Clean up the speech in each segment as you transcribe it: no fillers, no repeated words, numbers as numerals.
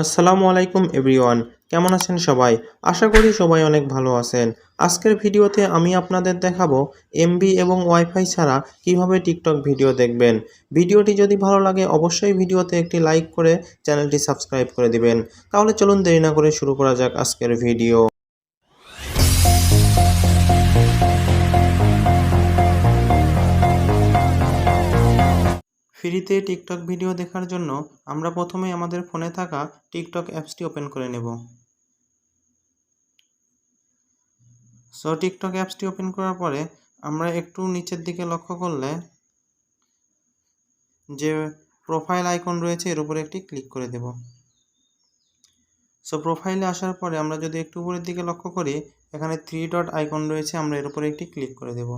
আসসালামু আলাইকুম এভরিওয়ান, কেমন আছেন সবাই? আশা করি সবাই অনেক ভালো আছেন। আজকের ভিডিওতে আমি আপনাদের দেখাবো এমবি এবং ওয়াইফাই ছাড়া কিভাবে টিকটক ভিডিও দেখবেন। ভিডিওটি যদি ভালো লাগে অবশ্যই ভিডিওতে একটি লাইক করে চ্যানেলটি সাবস্ক্রাইব করে দিবেন। তাহলে চলুন দেরি না করে শুরু করা যাক আজকের ভিডিও। ফ্রিতে টিকটক ভিডিও দেখার জন্য আমরা প্রথমেই আমাদের ফোনে থাকা টিকটক অ্যাপসটি ওপেন করে নেব। টিকটক অ্যাপসটি ওপেন করার পরে আমরা একটু নিচের দিকে লক্ষ্য করলে যে প্রোফাইল আইকন রয়েছে এর উপরে একটি ক্লিক করে দেব। প্রোফাইলে আসার পরে আমরা যদি একটু উপরের দিকে লক্ষ্য করি, এখানে 3 ডট আইকন রয়েছে, আমরা এর উপরে একটি ক্লিক করে দেব।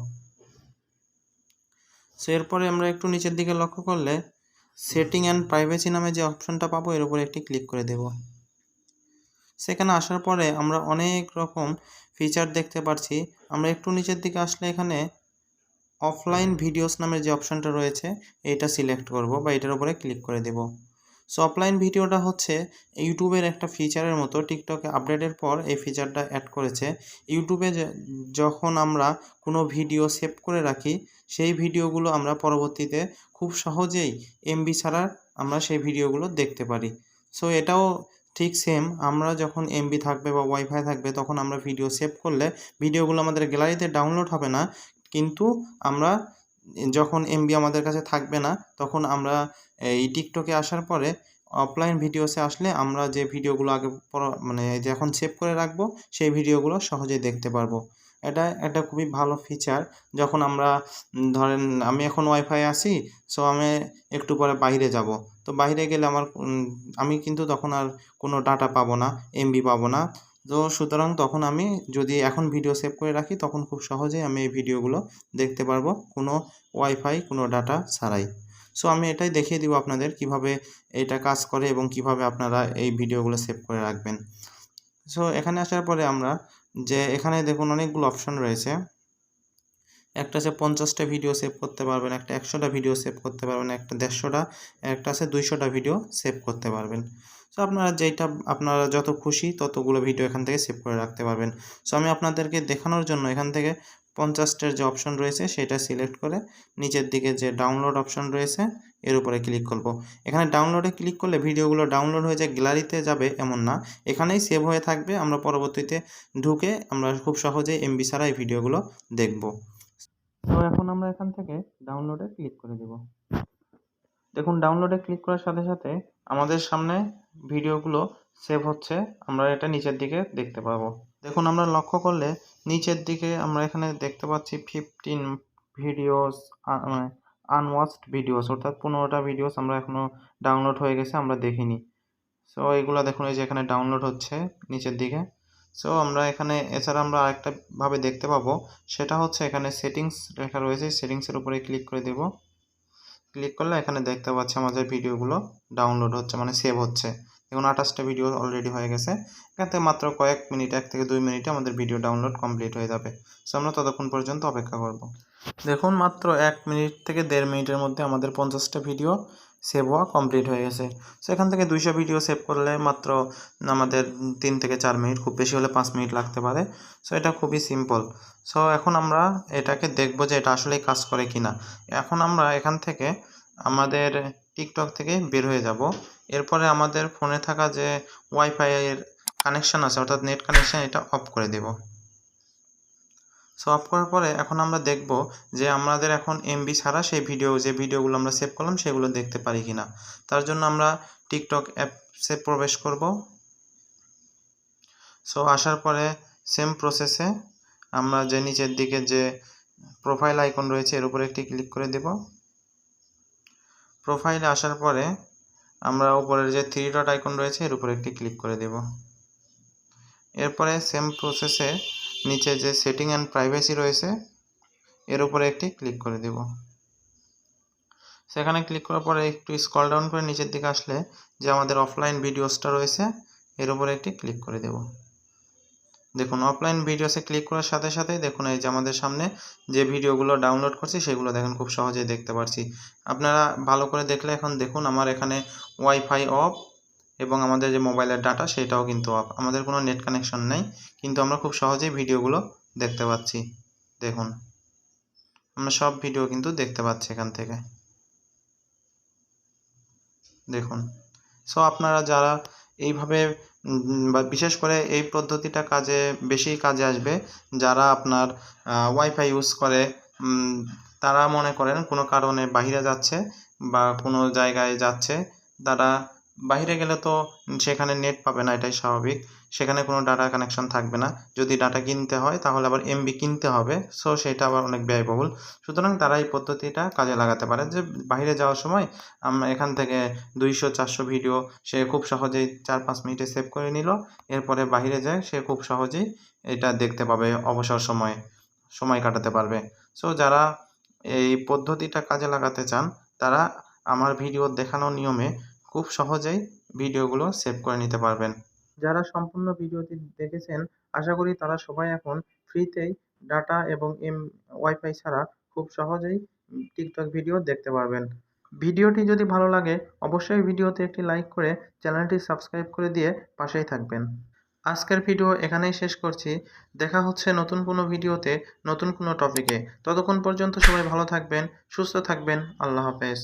এরপরে আমরা একটু নিচের দিকে লক্ষ্য করলে সেটিং অ্যান্ড প্রাইভেসি নামে যে অপশনটা পাবো এর উপরে একটি ক্লিক করে দেব। সেখানে আসার পরে আমরা অনেক রকম ফিচার দেখতে পাচ্ছি। আমরা একটু নিচের দিকে আসলে এখানে অফলাইন ভিডিওস নামের যে অপশনটা রয়েছে এটা সিলেক্ট করব বা এটার উপরে ক্লিক করে দেব। অফলাইন ভিডিওটা হচ্ছে ইউটিউবের একটা ফিচারের মতো, টিকটকে আপডেটের পর এই ফিচারটা অ্যাড করেছে। ইউটিউবে যখন আমরা কোনো ভিডিও সেভ করে রাখি সেই ভিডিওগুলো আমরা পরবর্তীতে খুব সহজেই এমবি ছাড়া আমরা সেই ভিডিওগুলো দেখতে পারি। এটাও ঠিক সেম, আমরা যখন এমবি থাকবে বা ওয়াইফাই থাকবে তখন আমরা ভিডিও সেভ করলে ভিডিওগুলো আমাদের গ্যালারিতে ডাউনলোড হবে না, কিন্তু আমরা যখন এমবি আমাদের কাছে থাকবে না তখন আমরা এই টিকটকে আসার পরে অফলাইন ভিডিওসে আসলে আমরা যে ভিডিওগুলো আগে যখন সেভ করে রাখবো সেই ভিডিওগুলো সহজেই দেখতে পারবো। এটা একটা খুবই ভালো ফিচার। যখন আমরা ধরেন আমি এখন ওয়াইফাই আছি, আমি একটু পরে বাইরে যাব, তো বাইরে গেলে আমি কিন্তু তখন আর কোনো ডাটা পাবো না, এমবি পাবো না। সুতরাং তখন আমি যদি এখন ভিডিও সেভ করে রাখি তখন খুব সহজেই আমি এই ভিডিওগুলো দেখতে পারবো কোনো ওয়াইফাই কোনো ডাটা ছাড়াই। আমি এটাই দেখিয়ে দিব আপনাদের কিভাবে এটা কাজ করে এবং কিভাবে আপনারা এই ভিডিওগুলো সেভ করে রাখবেন। এখানে আসার পরে আমরা এখানে দেখুন অনেকগুলো অপশন রয়েছে। একটা আছে 50টা ভিডিও সেভ করতে পারবেন, একটা 100টা ভিডিও সেভ করতে পারবেন, একটা 150টা, একটা আছে 200টা ভিডিও সেভ করতে পারবেন। আপনারা যত খুশি ততগুলো ভিডিও এখান থেকে সেভ করে রাখতে পারবেন। আমি আপনাদেরকে দেখানোর জন্য এখান থেকে 50টার যে অপশন রয়েছে সেটা সিলেক্ট করে নিচের দিকে যে ডাউনলোড অপশন রয়েছে এর উপরে ক্লিক করব। এখানে ডাউনলোডে ক্লিক করলে ভিডিওগুলো ডাউনলোড হয়ে যায় গ্যালারিতে যাবে এমন না, এখানেই সেভ হয়ে থাকবে। আমরা পরবর্তীতে ঢুকে আমরা খুব সহজেই এমবি ছাড়া এই ভিডিওগুলো দেখব। এখন আমরা এখান থেকে ডাউনলোডে ক্লিক করে দেব। দেখুন ডাউনলোডে ক্লিক করার সাথে সাথে আমাদের সামনে ভিডিওগুলো সেভ হচ্ছে, আমরা এটা নিচের দিকে দেখতে পাবো। দেখুন আমরা লক্ষ্য করলে নিচের দিকে আমরা এখানে দেখতে পাচ্ছি 15 ভিডিওস, আনওয়াচড ভিডিওস, অর্থাৎ 15টা ভিডিওস আমরা এখনো ডাউনলোড হয়ে গেছে, আমরা দেখিনি। এইগুলো দেখুন এই যে এখানে ডাউনলোড হচ্ছে নিচের দিকে। আমরা এখানে এছাড়া আমরা আরেকটা ভাবে দেখতে পাবো, সেটা হচ্ছে এখানে সেটিংস লেখা রয়েছে, সেটিংসের উপরে ক্লিক করে দেব। ক্লিক করলে এখানে দেখতে পাচ্ছি আমাদের ভিডিওগুলো ডাউনলোড হচ্ছে, সেভ হচ্ছে। দেখুন 28টা ভিডিও অলরেডি হয়ে গেছে। এখান থেকে মাত্র কয়েক মিনিট, 1 থেকে 2 মিনিটে আমাদের ভিডিও ডাউনলোড কমপ্লিট হয়ে যাবে। আমরা ততক্ষণ পর্যন্ত অপেক্ষা করব। দেখুন মাত্র 1 মিনিট থেকে 1.5 মিনিটের মধ্যে আমাদের 50টা ভিডিও সেভ হওয়া কমপ্লিট হয়ে গেছে। এখান থেকে 200 ভিডিও সেভ করলে মাত্র আমাদের 3 থেকে 4 মিনিট, খুব বেশি হলে 5 মিনিট লাগতে পারে। এটা খুবই সিম্পল। এখন আমরা এটাকে দেখব যে এটা আসলেই কাজ করে কিনা। এখন আমরা এখান থেকে আমাদের টিকটক থেকে বের হয়ে যাব। এরপরে আমাদের ফোনে থাকা যে ওয়াইফাই এর কানেকশন আছে অর্থাৎ নেট কানেকশন, এটা অফ করে দেব। অফ করার পরে এখন আমরা দেখব যে আমাদের এখন এমবি ছাড়া সেই যে ভিডিওগুলো আমরা সেভ করলাম সেগুলো দেখতে পারি কিনা। তার জন্য আমরা টিকটক অ্যাপসে প্রবেশ করব। আসার পরে সেম প্রসেসে আমরা যে নিচের দিকে যে প্রোফাইল আইকন রয়েছে এর উপরে একটি ক্লিক করে দেব। প্রোফাইলে আসার পরে আমরা উপরের যে 3 ডট আইকন রয়েছে এর উপরে একটি ক্লিক করে দেব। এরপরে সেম প্রসেসে নিচে যে সেটিং অ্যান্ড প্রাইভেসি রয়েছে এর উপরে একটি ক্লিক করে দেব। সেখানে ক্লিক করার পরে একটু স্ক্রল ডাউন করে নিচের দিকে আসলে যে আমাদের অফলাইন ভিডিওসটা রয়েছে এর উপরে একটি ক্লিক করে দেব। দেখুন অফলাইন ভিডিওসে ক্লিক করার সাথে সাথে দেখুন এই যে আমাদের সামনে যে ভিডিওগুলো ডাউনলোড করছি সেগুলো দেখেন খুব সহজেই দেখতে পারছি। আপনারা ভালো করে দেখলে এখন দেখুন আমার এখানে ওয়াইফাই অফ এবং আমাদের যে মোবাইলের ডাটা সেটাও কিন্তু অফ। আমাদের কোনো নেট কানেকশন নেই, কিন্তু আমরা খুব সহজেই ভিডিওগুলো দেখতে পাচ্ছি। দেখুন, আমরা সব ভিডিও কিন্তু দেখতে পাচ্ছি এখান থেকে। দেখুন, সো আপনারা যারা এইভাবে বা বিশেষ করে এই পদ্ধতিটা বেশি কাজে আসবে যারা আপনার ওয়াইফাই ইউজ করে, তারা মনে করেন কোনো কারণে বাহিরে যাচ্ছে বা কোনো জায়গায় যাচ্ছে, তারা বাহিরে গেলে তো সেখানে নেট পাবে না, এটাই স্বাভাবিক। সেখানে কোনো ডাটা কানেকশন থাকবে না। যদি ডাটা কিনতে হয় তাহলে আবার এমবি কিনতে হবে, সো সেটা আবার অনেক ব্যয়বহুল। সুতরাং তারা এই পদ্ধতিটা কাজে লাগাতে পারে যে বাহিরে যাওয়ার সময় আমরা এখান থেকে 200-400 ভিডিও সে খুব সহজেই 4-5 মিনিটে সেভ করে নিল। এরপরে বাহিরে যায় সে খুব সহজেই এটা দেখতে পাবে, অবসর সময়ে সময় কাটাতে পারবে। সো যারা এই পদ্ধতিটা কাজে লাগাতে চান তারা আমার ভিডিও দেখানো নিয়মে খুব সহজেই ভিডিওগুলো সেভ করে নিতে পারবেন। যারা সম্পূর্ণ ভিডিওটি দেখেছেন, আশা করি তারা সবাই এখন ফ্রিতেই ডাটা এবং ওয়াইফাই ছাড়া খুব সহজেই টিকটক ভিডিও দেখতে পারবেন। ভিডিওটি যদি ভালো লাগে অবশ্যই ভিডিওতে একটি লাইক করে চ্যানেলটি সাবস্ক্রাইব করে দিয়ে পাশেই থাকবেন। আজকের ভিডিও এখানেই শেষ করছি। দেখা হচ্ছে নতুন কোনো ভিডিওতে, নতুন কোনো টপিকে। ততক্ষণ পর্যন্ত সবাই ভালো থাকবেন, সুস্থ থাকবেন। আল্লাহ হাফেজ।